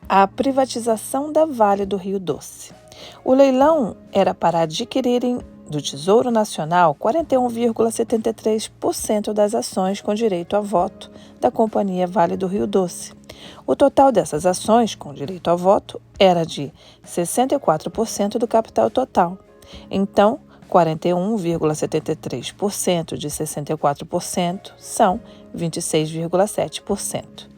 a privatização da Vale do Rio Doce. O leilão era para adquirirem do Tesouro Nacional 41,73% das ações com direito a voto da Companhia Vale do Rio Doce. O total dessas ações com direito a voto era de 64% do capital total. Então, 41,73% de 64% são 26,7%.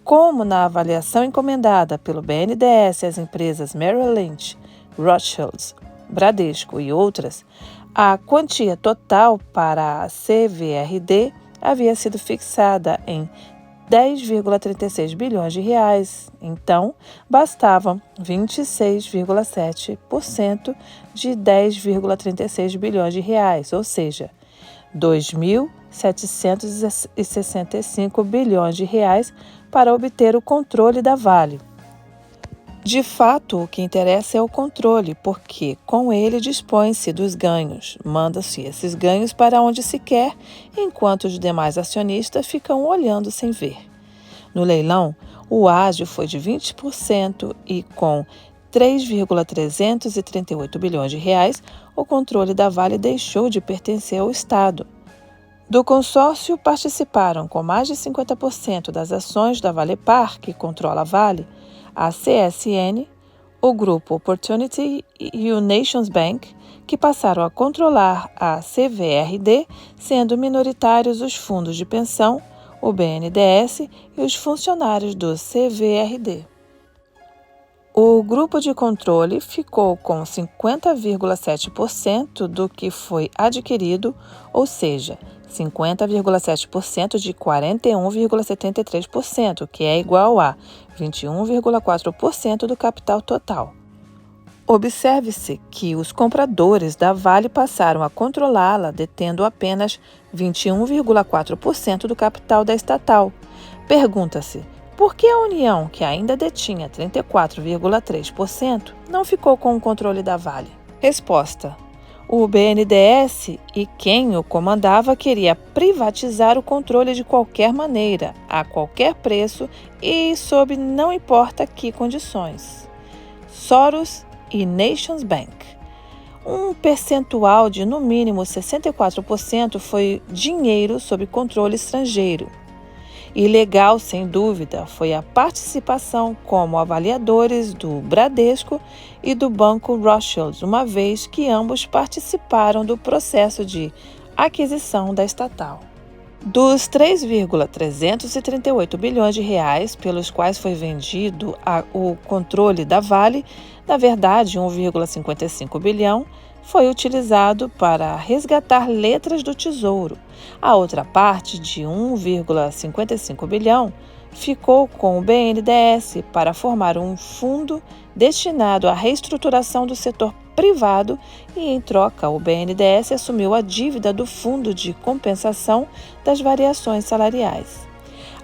Como na avaliação encomendada pelo BNDES às empresas Merrill Lynch, Rothschild, Bradesco e outras, a quantia total para a CVRD havia sido fixada em 10,36 bilhões de reais, então bastavam 26,7% de 10,36 bilhões de reais, ou seja, 2.765 bilhões de reais para obter o controle da Vale. De fato, o que interessa é o controle, porque com ele dispõe-se dos ganhos, manda-se esses ganhos para onde se quer, enquanto os demais acionistas ficam olhando sem ver. No leilão, o ágio foi de 20% e com 3,338 bilhões de reais, o controle da Vale deixou de pertencer ao Estado. Do consórcio participaram com mais de 50% das ações da Valepar, que controla a Vale, a CSN, o Grupo Opportunity e o Nations Bank, que passaram a controlar a CVRD, sendo minoritários os fundos de pensão, o BNDES e os funcionários do CVRD. O grupo de controle ficou com 50,7% do que foi adquirido, ou seja, 50,7% de 41,73%, que é igual a 21,4% do capital total. Observe-se que os compradores da Vale passaram a controlá-la, detendo apenas 21,4% do capital da estatal. Pergunta-se, por que a União, que ainda detinha 34,3%, não ficou com o controle da Vale? Resposta: o BNDES e quem o comandava queria privatizar o controle de qualquer maneira, a qualquer preço e sob não importa que condições. Soros e Nations Bank. Um percentual de no mínimo 64% foi dinheiro sob controle estrangeiro. Ilegal, sem dúvida, foi a participação como avaliadores do Bradesco e do Banco Rothschild, uma vez que ambos participaram do processo de aquisição da estatal. Dos 3,338 bilhões de reais pelos quais foi vendido o controle da Vale, na verdade, 1,55 bilhão foi utilizado para resgatar letras do Tesouro. A outra parte, de 1,55 bilhão, ficou com o BNDES para formar um fundo destinado à reestruturação do setor privado e, em troca, o BNDES assumiu a dívida do Fundo de Compensação das Variações Salariais.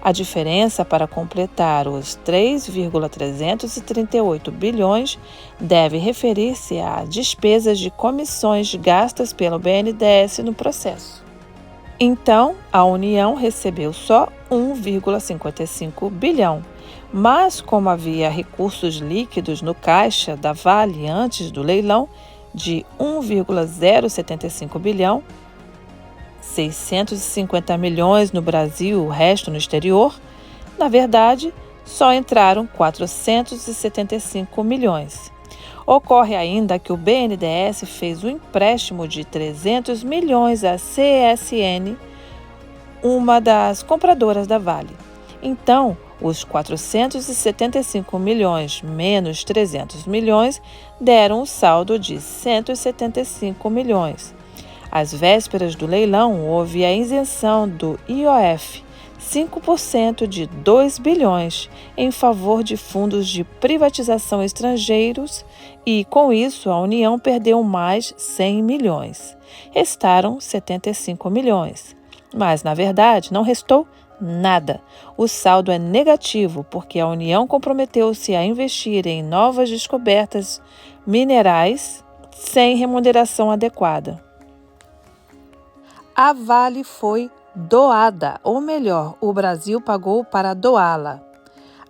A diferença para completar os 3,338 bilhões deve referir-se a despesas de comissões gastas pelo BNDES no processo. Então, a União recebeu só 1,55 bilhão, mas como havia recursos líquidos no caixa da Vale antes do leilão de 1,075 bilhão, 650 milhões no Brasil, o resto no exterior, na verdade, só entraram 475 milhões. Ocorre ainda que o BNDES fez um empréstimo de 300 milhões à CSN, uma das compradoras da Vale. Então, os 475 milhões menos 300 milhões deram um saldo de 175 milhões. Às vésperas do leilão, houve a isenção do IOF, 5% de 2 bilhões, em favor de fundos de privatização estrangeiros e, com isso, a União perdeu mais 100 milhões. Restaram 75 milhões. Mas, na verdade, não restou nada. O saldo é negativo porque a União comprometeu-se a investir em novas descobertas minerais sem remuneração adequada. A Vale foi doada, ou melhor, o Brasil pagou para doá-la.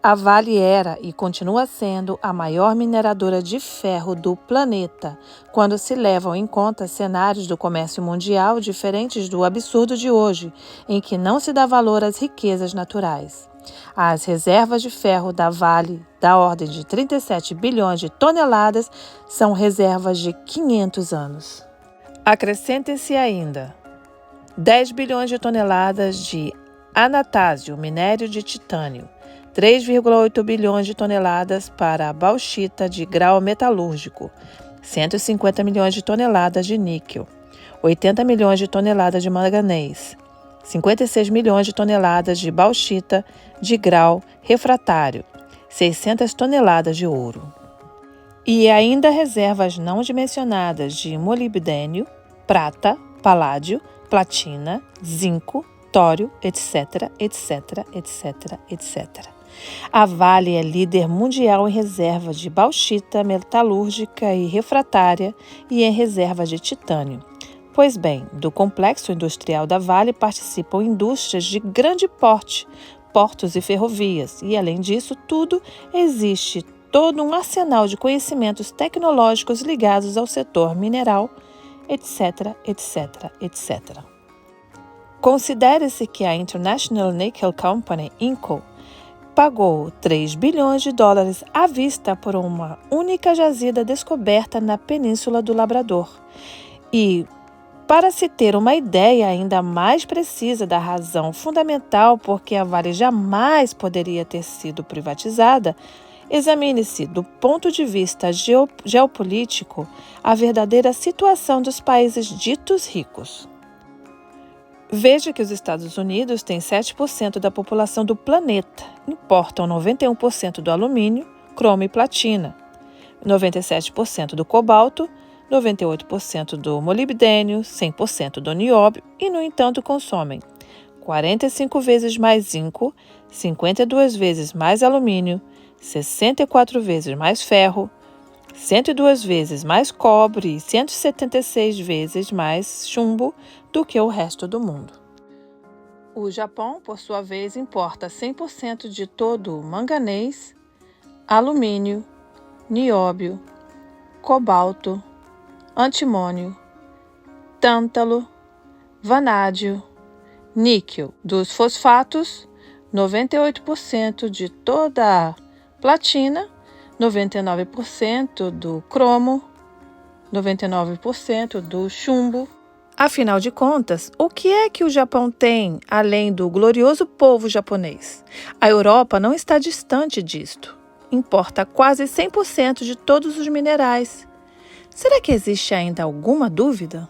A Vale era e continua sendo a maior mineradora de ferro do planeta, quando se levam em conta cenários do comércio mundial diferentes do absurdo de hoje, em que não se dá valor às riquezas naturais. As reservas de ferro da Vale, da ordem de 37 bilhões de toneladas, são reservas de 500 anos. Acrescente-se ainda 10 bilhões de toneladas de anatásio, minério de titânio, 3,8 bilhões de toneladas para a bauxita de grau metalúrgico, 150 milhões de toneladas de níquel, 80 milhões de toneladas de manganês, 56 milhões de toneladas de bauxita de grau refratário, 600 toneladas de ouro. E ainda reservas não dimensionadas de molibdênio, prata, paládio, platina, zinco, tório, etc, etc, etc, etc. A Vale é líder mundial em reservas de bauxita metalúrgica e refratária e em reservas de titânio. Pois bem, do complexo industrial da Vale participam indústrias de grande porte, portos e ferrovias, e além disso tudo, existe todo um arsenal de conhecimentos tecnológicos ligados ao setor mineral, etc, etc, etc. Considere-se que a International Nickel Company, INCO, pagou 3 bilhões de dólares à vista por uma única jazida descoberta na Península do Labrador. E, para se ter uma ideia ainda mais precisa da razão fundamental por que a Vale jamais poderia ter sido privatizada, examine-se, do ponto de vista geopolítico, a verdadeira situação dos países ditos ricos. Veja que os Estados Unidos têm 7% da população do planeta, importam 91% do alumínio, cromo e platina, 97% do cobalto, 98% do molibdênio, 100% do nióbio e, no entanto, consomem 45 vezes mais zinco, 52 vezes mais alumínio, 64 vezes mais ferro, 102 vezes mais cobre e 176 vezes mais chumbo do que o resto do mundo. O Japão, por sua vez, importa 100% de todo o manganês, alumínio, nióbio, cobalto, antimônio, tântalo, vanádio, níquel, dos fosfatos, 98% de toda a platina, 99% do cromo, 99% do chumbo. Afinal de contas, o que é que o Japão tem além do glorioso povo japonês? A Europa não está distante disto. Importa quase 100% de todos os minerais. Será que existe ainda alguma dúvida?